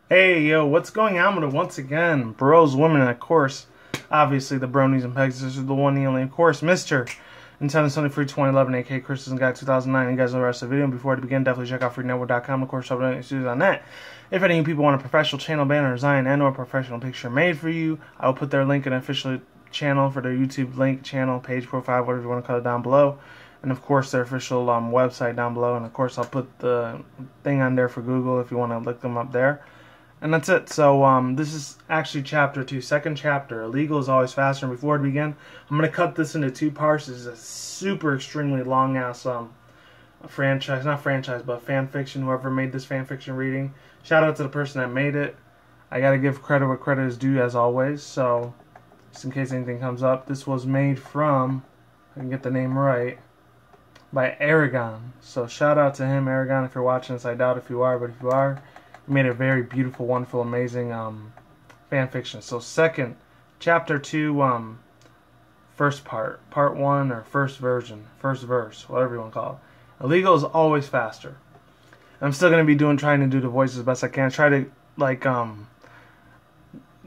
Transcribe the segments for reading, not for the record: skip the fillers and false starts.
Hey, yo, what's going on with it once again? Bros, women, and of course, obviously the bronies and pegasisters are the one and only, of course, Mr. Nintendo Sony Free 2011, aka Christmas Guide 2009. You guys know the rest of the video. And before I begin, definitely check out freenetwork.com. Of course, I'll be doing on that. If any of you people want a professional channel banner design and or professional picture made for you, I will put their link in an official channel for their YouTube link, channel, page, profile, whatever you want to call it, down below. And of course, their official website down below. And of course, I'll put the thing on there for Google if you want to look them up there. And that's it. So this is actually chapter 2, second chapter. Illegal is always faster. And before we begin, I'm going to cut this into 2 parts. This is a super extremely long ass franchise, not franchise, but fan fiction. Whoever made this fan fiction reading, shout out to the person that made it. I got to give credit where credit is due, as always. So just in case anything comes up, this was made from, I can get the name right, by Aragon. So shout out to him, Aragon, if you're watching this. I doubt if you are, but if you are, he made a very beautiful, wonderful, amazing fan fiction. So second, chapter 2, first part 1, or first version, first verse, whatever you want to call it. Illegal is always faster. I'm still gonna be trying to do the voice as best I can. Try to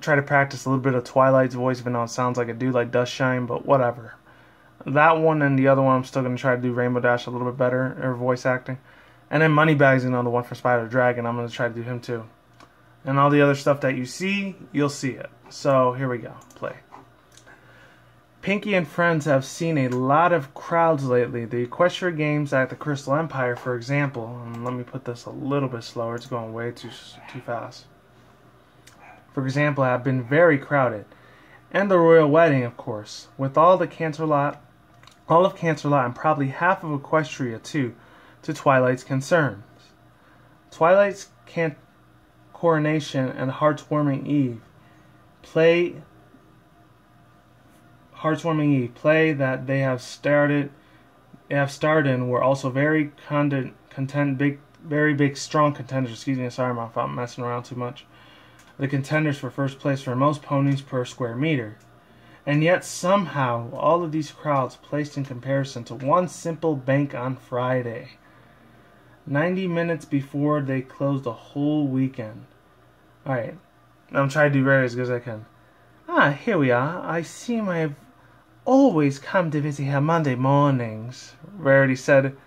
try to practice a little bit of Twilight's voice, even though it sounds like a dude like Dust Shine, but whatever. That one and the other one, I'm still gonna try to do Rainbow Dash a little bit better, or voice acting. And then Moneybags, the one for Spider Dragon, I'm going to try to do him too. And all the other stuff that you see, you'll see it. So here we go. Play. Pinky and friends have seen a lot of crowds lately. The Equestria Games at the Crystal Empire, for example. And let me put this a little bit slower. It's going way too fast. For example, have been very crowded. And the Royal Wedding, of course. With all of Cancer Lot, and probably half of Equestria too, to Twilight's concerns. Twilight's coronation and Heartwarming Eve play that they have started in were also very very big strong contenders. Excuse me, sorry if I'm messing around too much. The contenders for first place for most ponies per square meter. And yet somehow all of these crowds placed in comparison to one simple bank on Friday, 90 minutes before they closed the whole weekend. Alright, I'm trying to do very as good as I can. Here we are. I seem I have always come to visit her Monday mornings, Rarity said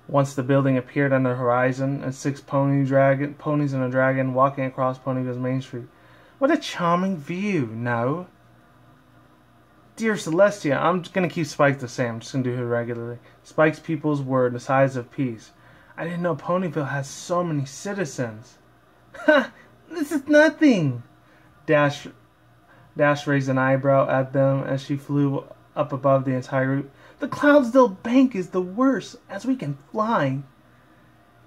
once the building appeared on the horizon and 6 ponies and a dragon walking across Ponyville's Main Street. What a charming view, no? Dear Celestia, I'm going to keep Spike the same. I'm just going to do it regularly. Spike's pupils were the size of peas. I didn't know Ponyville has so many citizens. Ha! This is nothing! Dash raised an eyebrow at them as she flew up above the entire group. The Cloudsdale Bank is the worst, as we can fly.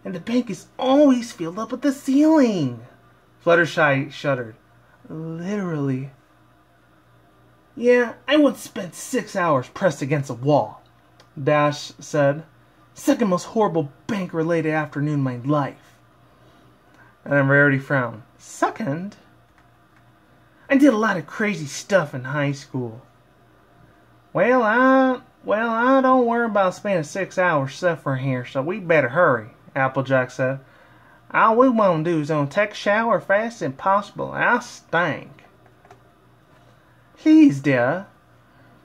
And the bank is always filled up at the ceiling. Fluttershy shuddered. Literally. Yeah, I once spent 6 hours pressed against a wall, Dash said. Second most horrible bank-related afternoon in my life. And then Rarity frowned. Second? I did a lot of crazy stuff in high school. Well, I don't worry about spending 6 hours suffering here, so we better hurry, Applejack said. All we want to do is take a shower fast as possible. I stink. Please, dear.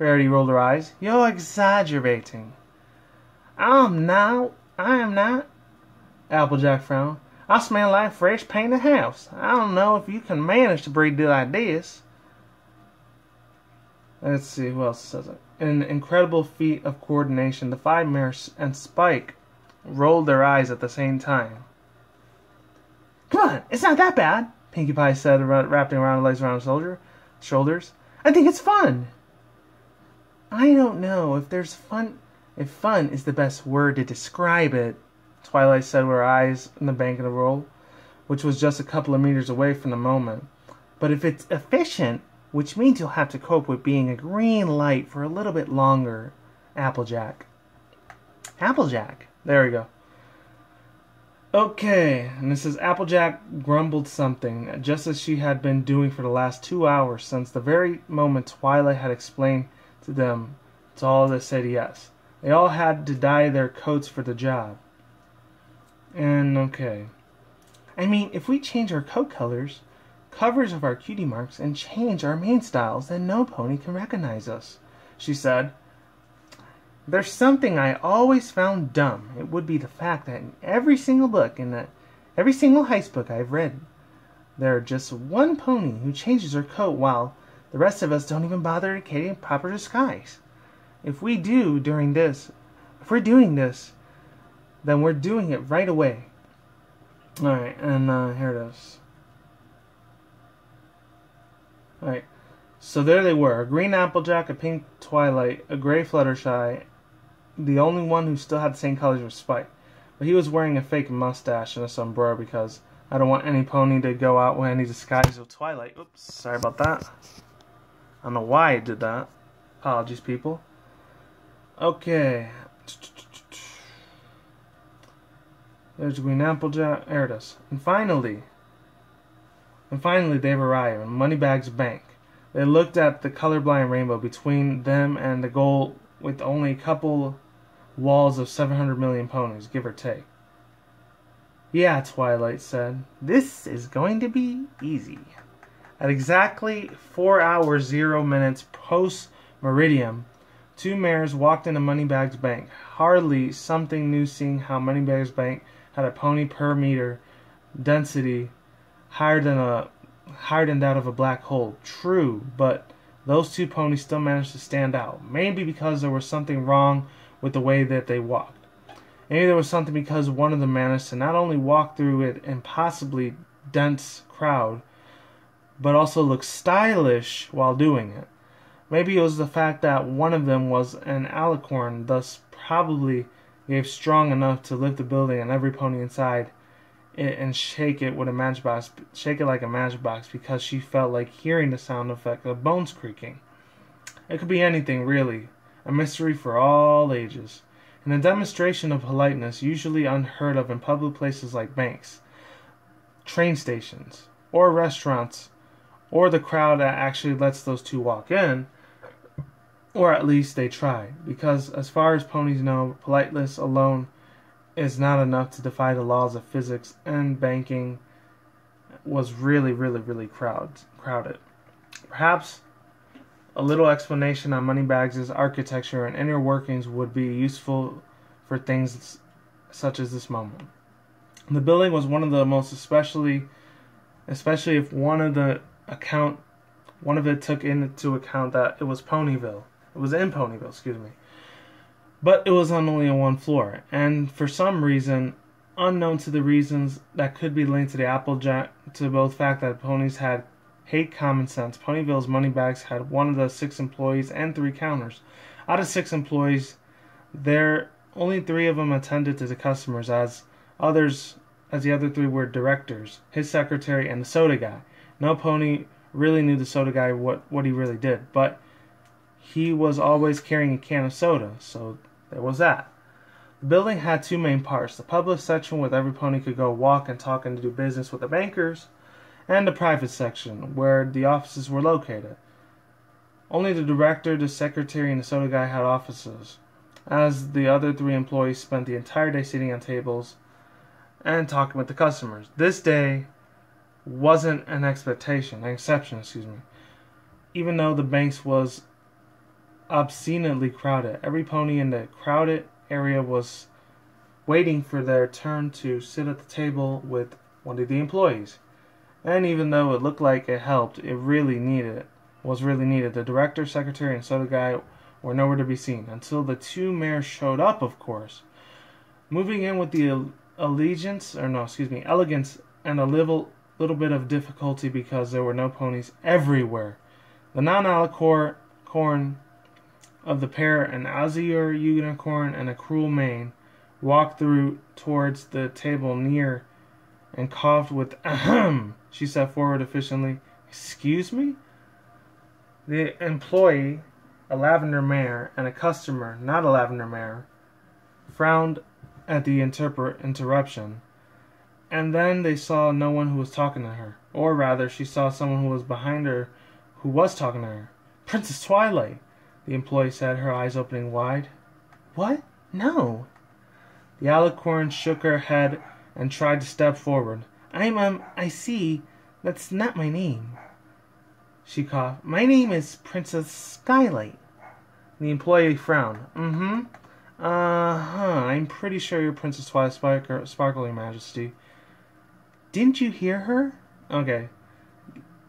Rarity rolled her eyes. You're exaggerating. I am not. Applejack frowned. I smell like fresh painted house. I don't know if you can manage to breathe like this. Let's see, who else says it? In an incredible feat of coordination, the 5 mares and Spike rolled their eyes at the same time. Come on, it's not that bad, Pinkie Pie said, wrapping around her legs around her shoulders. I think it's fun. I don't know if fun is the best word to describe it, Twilight said with her eyes on the bank of the roll, which was just a couple of meters away from the moment. But if it's efficient, which means you'll have to cope with being a green light for a little bit longer, Applejack. Applejack. There we go. Okay, and this is Applejack grumbled something, just as she had been doing for the last 2 hours since the very moment Twilight had explained to them. To all that said yes. They all had to dye their coats for the job. And okay. I mean, if we change our coat colors, covers of our cutie marks, and change our main styles, then no pony can recognize us, she said. There's something I always found dumb. It would be the fact that in every single book, every single heist book I've read, there's just one pony who changes her coat while the rest of us don't even bother to get in proper disguise. If we're doing this, then we're doing it right away. Alright, and here it is. Alright, so there they were. A green Applejack, a pink Twilight, a gray Fluttershy. The only one who still had the same colors was Spike. But he was wearing a fake mustache and a sombrero because I don't want any pony to go out with any disguise of Twilight. Oops, sorry about that. I don't know why I did that. Apologies, people. Okay. There's Green Applejack. There it is. And finally they've arrived in Moneybags Bank. They looked at the colorblind rainbow between them and the goal with only a couple walls of 700 million ponies, give or take. Yeah, Twilight said. This is going to be easy. At exactly 4 hours 0 minutes post-meridian, two mares walked into Moneybags Bank. Hardly something new seeing how Moneybags Bank had a pony per meter density higher than that of a black hole. True, but those two ponies still managed to stand out. Maybe because there was something wrong with the way that they walked. Maybe there was something because one of them managed to not only walk through an impossibly dense crowd, but also look stylish while doing it. Maybe it was the fact that one of them was an alicorn, thus probably gave strong enough to lift the building and every pony inside it and shake it like a magic box because she felt like hearing the sound effect of bones creaking. It could be anything, really. A mystery for all ages. And a demonstration of politeness usually unheard of in public places like banks, train stations, or restaurants, or the crowd that actually lets those two walk in, or at least they try, because as far as ponies know, politeness alone is not enough to defy the laws of physics, and banking was really crowded. Perhaps a little explanation on Moneybags' architecture and inner workings would be useful for things such as this moment. The building was one of the most especially if one of it took into account that it was Ponyville. It was in Ponyville, excuse me. But it was on only one floor, and for some reason, unknown to the reasons that could be linked to the Applejack, to both fact that ponies hate common sense, Ponyville's Moneybags had one of the 6 employees and 3 counters. Out of 6 employees, only 3 of them attended to the customers, as the other 3 were directors, his secretary, and the soda guy. No pony really knew the soda guy what he really did, but he was always carrying a can of soda, so there was that. The building had 2 main parts, the public section where every pony could go walk and talk and do business with the bankers, and the private section where the offices were located. Only the director, the secretary, and the soda guy had offices, as the other 3 employees spent the entire day sitting on tables and talking with the customers. This day wasn't an exception, even though the banks was obscenely crowded. Every pony in the crowded area was waiting for their turn to sit at the table with one of the employees. And even though it looked like it helped, was really needed. The director, secretary, and soda guy were nowhere to be seen until the 2 mares showed up, of course, moving in with the elegance and a little bit of difficulty because there were no ponies everywhere. The non-alicorn of the pair, an azure unicorn and a cruel mane, walked towards the table near and coughed with ahem. She stepped forward efficiently. Excuse me? The employee, a lavender mare, and a customer, not a lavender mare, frowned at the interruption, and then they saw no one who was talking to her. Or rather, she saw someone who was behind her who was talking to her. Princess Twilight, the employee said, her eyes opening wide. What? No. The alicorn shook her head and tried to step forward. I see. That's not my name. She coughed. My name is Princess Skylight. The employee frowned. Mm-hmm. Uh-huh. I'm pretty sure you're Princess Twilight Sparkle, Your Majesty. Didn't you hear her? Okay.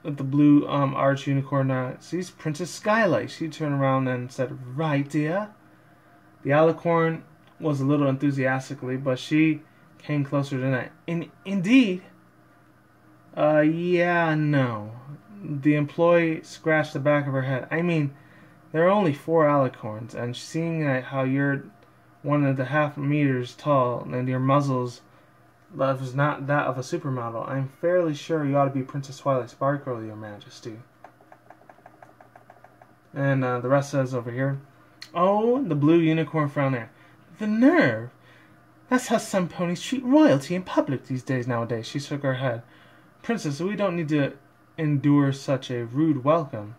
With the blue arch unicorn she's Princess Skylight. She turned around and said, right, dear. The alicorn was a little enthusiastically, but she came closer tonight. Indeed. Yeah, no. The employee scratched the back of her head. I mean, there are only 4 alicorns, and seeing how you're 1.5 meters tall and your muzzles is not that of a supermodel, I'm fairly sure you ought to be Princess Twilight Sparkle, Your Majesty. And the rest says over here, oh, the blue unicorn frowned there. The nerve! That's how some ponies treat royalty in public these days nowadays. She shook her head. Princess, we don't need to endure such a rude welcome.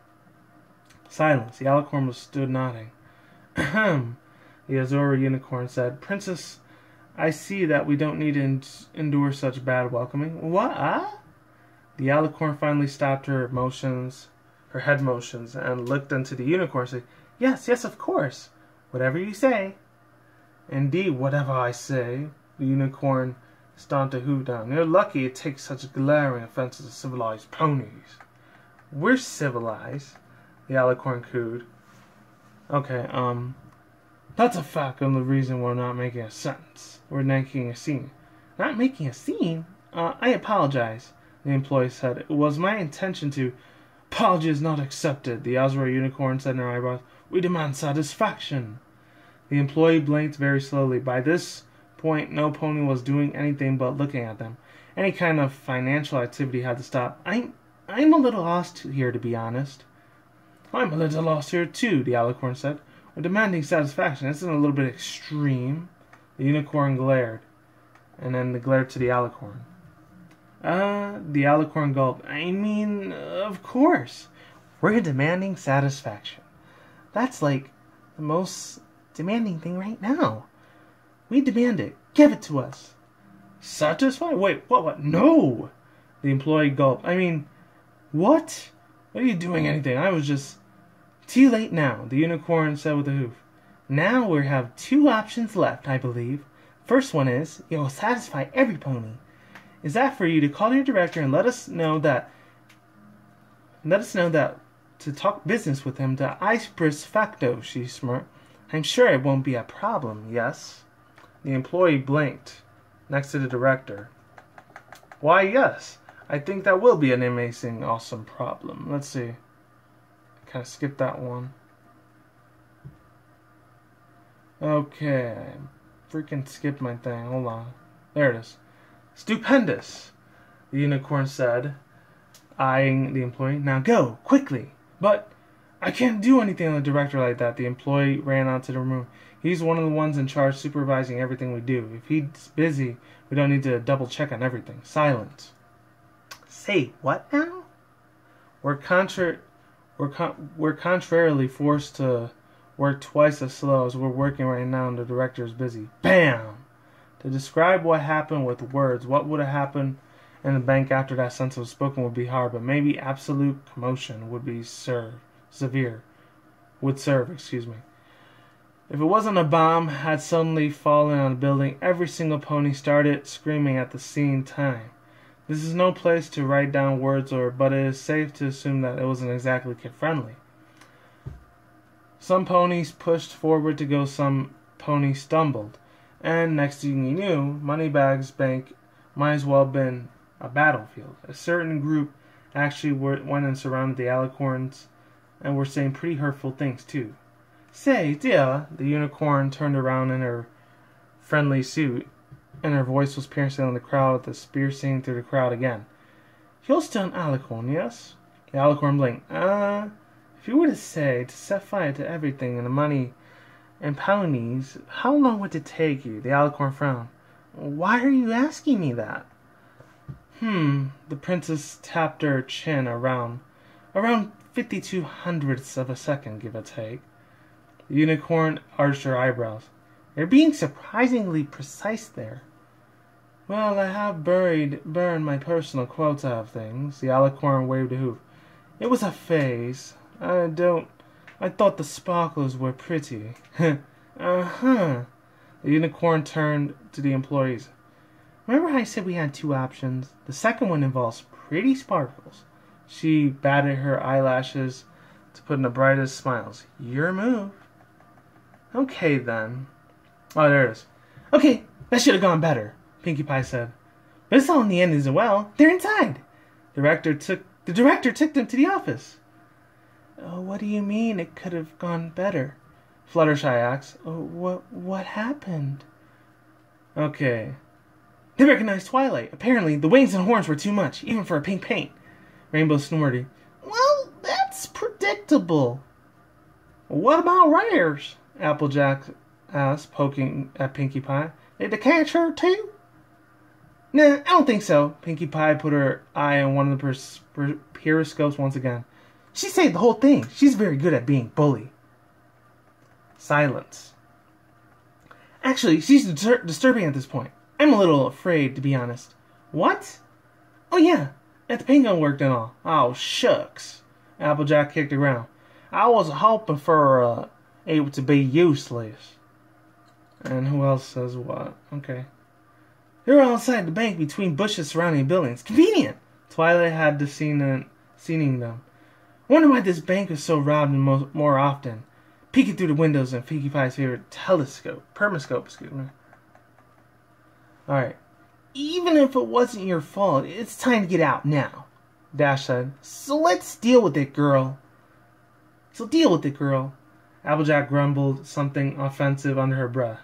Silence. The alicorn stood nodding. Ahem. The azure unicorn said, Princess, I see that we don't need to endure such bad welcoming. What? The alicorn finally stopped her head motions, and looked into the unicorn and said, yes, of course. Whatever you say. Indeed, whatever I say. The unicorn stomped a hoof down. You're lucky it takes such glaring offenses to civilized ponies. We're civilized, the alicorn cooed. Okay, that's a fact of the reason we're not making a sentence. We're making a scene. Not making a scene? I apologize, the employee said. It was my intention to... Apology is not accepted, the Azure unicorn said in her eyebrows. We demand satisfaction. The employee blinked very slowly. By this point, no pony was doing anything but looking at them. Any kind of financial activity had to stop. I'm a little lost here, to be honest. I'm a little lost here, too, the alicorn said. We're demanding satisfaction. Isn't it a little bit extreme? The unicorn glared, and then glared to the alicorn. The alicorn gulped. I mean, of course. We're demanding satisfaction. That's like the most demanding thing right now. We demand it. Give it to us. Satisfy? Wait, what? No! The employee gulped. I mean, what? What are you doing anything? I was just... Too late now, the unicorn said with a hoof. Now we have 2 options left, I believe. First one is, it will satisfy every pony. Is that for you to call your director and let us know that to talk business with him to ispris facto, she smirked. I'm sure it won't be a problem, yes? The employee blinked next to the director. Why, yes. I think that will be an amazing, awesome problem. Let's see. Kind of skip that one. Okay. Freaking skipped my thing. Hold on. There it is. Stupendous, the unicorn said, eyeing the employee. Now go, quickly. But I can't do anything on the director like that. The employee ran out to the room. He's one of the ones in charge supervising everything we do. If he's busy, we don't need to double check on everything. Silence. Say what now? We're contrarily forced to work twice as slow as we're working right now, and the director is busy. Bam! To describe what happened with words, what would have happened in the bank after that sentence was spoken would be hard, but maybe absolute commotion would be severe. If it wasn't a bomb had suddenly fallen on a building, every single pony started screaming at the same time. This is no place to write down words, but it is safe to assume that it wasn't exactly kid-friendly. Some ponies pushed forward to go, some ponies stumbled. And next thing you knew, Moneybags Bank might as well have been a battlefield. A certain group actually went and surrounded the alicorns and were saying pretty hurtful things too. Say, dear, the unicorn turned around in her friendly suit, and her voice was piercing on the crowd with the spear singing through the crowd again. You're still an alicorn, yes? The alicorn blinked. If you were to say to set fire to everything and the money and ponies, how long would it take you? The alicorn frowned. Why are you asking me that? The princess tapped her chin around 52 hundredths of a second, give or take. The unicorn arched her eyebrows. You're being surprisingly precise there. Well, I have burned my personal quota of things. The alicorn waved a hoof. It was a phase. I thought the sparkles were pretty. Uh-huh. The unicorn turned to the employees. Remember how I said we had two options? The second one involves pretty sparkles. She batted her eyelashes to put in the brightest smiles. Your move. Okay, then. Oh, there it is. Okay, that should have gone better, Pinkie Pie said. But it's all in the end as well. They're inside. The director took them to the office. Oh, what do you mean it could have gone better? Fluttershy asked. Oh, what happened? Okay. They recognized Twilight. Apparently, the wings and horns were too much, even for a pink paint. Rainbow snorted. Well, that's predictable. What about rares? Applejack asked, poking at Pinkie Pie. Did they catch her too? Nah, I don't think so. Pinkie Pie put her eye on one of the periscopes once again. She saved the whole thing. She's very good at being bully. Silence. Actually, she's disturbing at this point. I'm a little afraid, to be honest. What? Oh, yeah. At the penguin worked and all. Oh, shucks. Applejack kicked the ground. I was hoping for it to be useless. And who else says what? Okay. They were outside the bank between bushes surrounding buildings. Convenient! Twilight had to seen them. Wonder why this bank was so robbed more often. Peeking through the windows in Pinkie Pie's favorite permascope, excuse me. Alright. Even if it wasn't your fault, it's time to get out now, Dash said. So let's deal with it, girl. Applejack grumbled something offensive under her breath.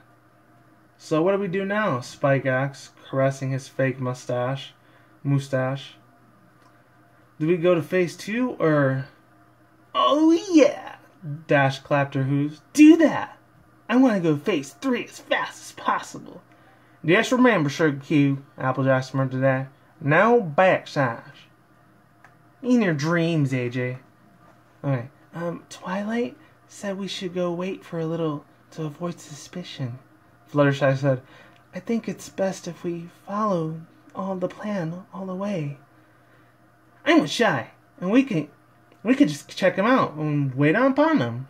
So what do we do now? Spike asked, caressing his fake mustache. Do we go to phase 2 or... Oh yeah! Dash clapped her hooves. Do that! I want to go to phase 3 as fast as possible. Just remember, Sugar Q, Applejack smirked to that. No backsash. In your dreams, AJ. Alright, Twilight said we should go wait for a little to avoid suspicion. Fluttershy said, I think it's best if we follow the plan all the way. I'm with Shy, and we could just check him out and wait upon him.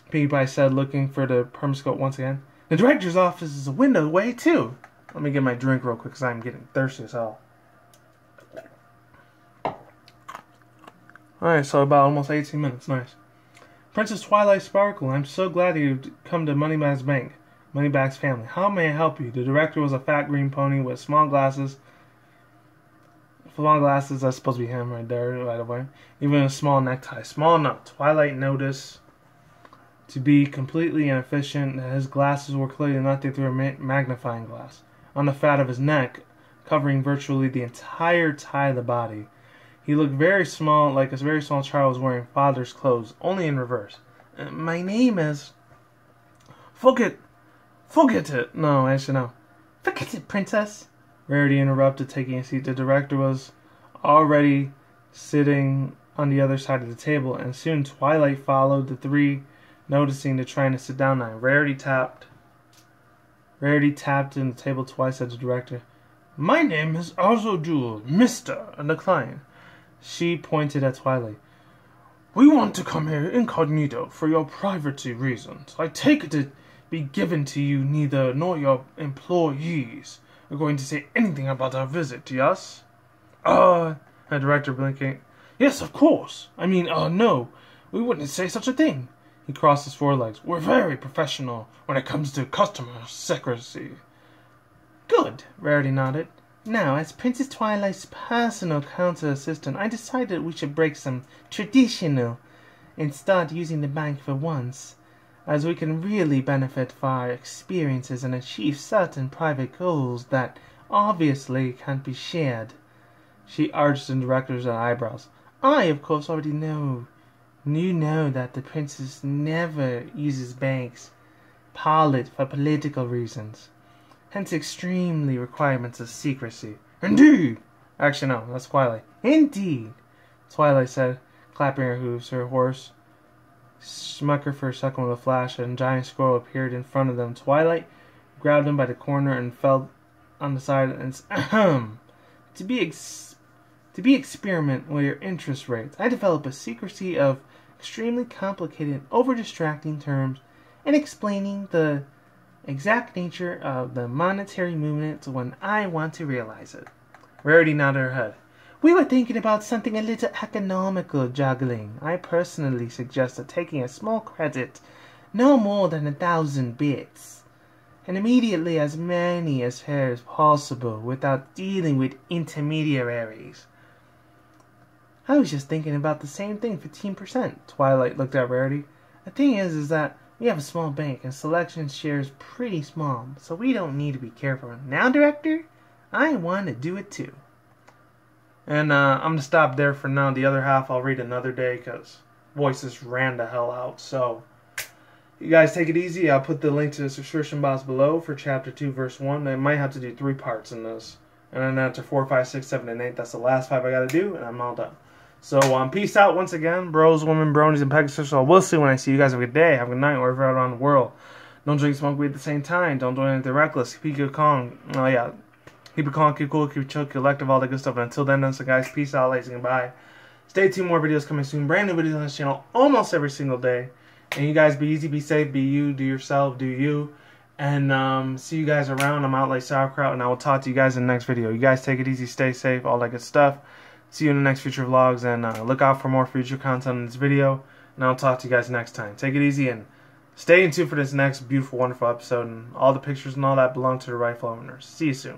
Pinkie Pie said, looking for the permascope once again. The director's office is a window away, too. Let me get my drink real quick, because I'm getting thirsty as hell. Alright, so about almost 18 minutes. Nice. Princess Twilight Sparkle, I'm so glad you've come to Moneybag's Bank. Moneybag's family. How may I help you? The director was a fat green pony with small glasses. Small glasses, that's supposed to be him right there, right away. Even a small necktie. Small enough. Twilight noticed to be completely inefficient that his glasses were clearly nothing through a magnifying glass. On the fat of his neck, covering virtually the entire tie of the body. He looked very small, like a very small child was wearing father's clothes, only in reverse. My name is... Forget it. No, actually no. Forget it, princess. Rarity interrupted, taking a seat. The director was already sitting on the other side of the table, and soon Twilight followed the three, noticing they're trying to sit down now. Rarity tapped in the table twice at the director. My name is Azodul, Mr. and the client. She pointed at Twilight. We want to come here incognito for your privacy reasons. I take it to be given to you neither nor your employees are going to say anything about our visit, yes? The director blinking. Yes, of course. I mean, no. We wouldn't say such a thing. He crossed his forelegs. We're very professional when it comes to customer secrecy. Good, Rarity nodded. Now, as Princess Twilight's personal counter assistant, I decided we should break some traditional and start using the bank for once, as we can really benefit from our experiences and achieve certain private goals that obviously can't be shared. She arched the director's eyebrows. I, of course, already know. You know that the princess never uses banks for political reasons. Hence extremely requirements of secrecy. Indeed! Actually, no, that's Twilight. Indeed! Twilight said, clapping her hooves. Her horse smuck her for a second with a flash, and a giant squirrel appeared in front of them. Twilight grabbed him by the corner and felt on the side, and it's to be experiment with your interest rates. I develop a secrecy of extremely complicated, over-distracting terms and explaining the exact nature of the monetary movement when I want to realize it. Rarity nodded her head. We were thinking about something a little economical, juggling. I personally suggested taking a small credit, no more than 1,000 bits, and immediately as many as fair as possible without dealing with intermediaries. I was just thinking about the same thing, 15%. Twilight looked at Rarity. The thing is that we have a small bank and selection shares pretty small, so we don't need to be careful. Now, Director, I want to do it too. And I'm going to stop there for now. The other half I'll read another day because voices ran the hell out. So, you guys take it easy. I'll put the link to the subscription box below for Chapter 2, Verse 1. I might have to do 3 parts in this. And then after 4, 5, 6, 7, and 8, that's the last 5 I got to do, and I'm all done. So, peace out once again, bros, women, bronies, and pegasisters. So we'll see when I see you guys. Have a good day. Have a good night, wherever out around the world. Don't drink, smoke weed at the same time. Don't do anything reckless. Keep it calm. Oh, yeah. Keep it calm, keep cool, keep it chill, collective, all that good stuff. And until then, so guys, peace out, ladies, and goodbye. Stay tuned, more videos coming soon. Brand new videos on this channel almost every single day. And you guys be easy, be safe, be you, do yourself, do you. And see you guys around. I'm out like sauerkraut, and I will talk to you guys in the next video. You guys take it easy, stay safe, all that good stuff. See you in the next future vlogs, and look out for more future content in this video. And I'll talk to you guys next time. Take it easy, and stay in tune for this next beautiful, wonderful episode. And all the pictures and all that belong to the rightful owners. See you soon.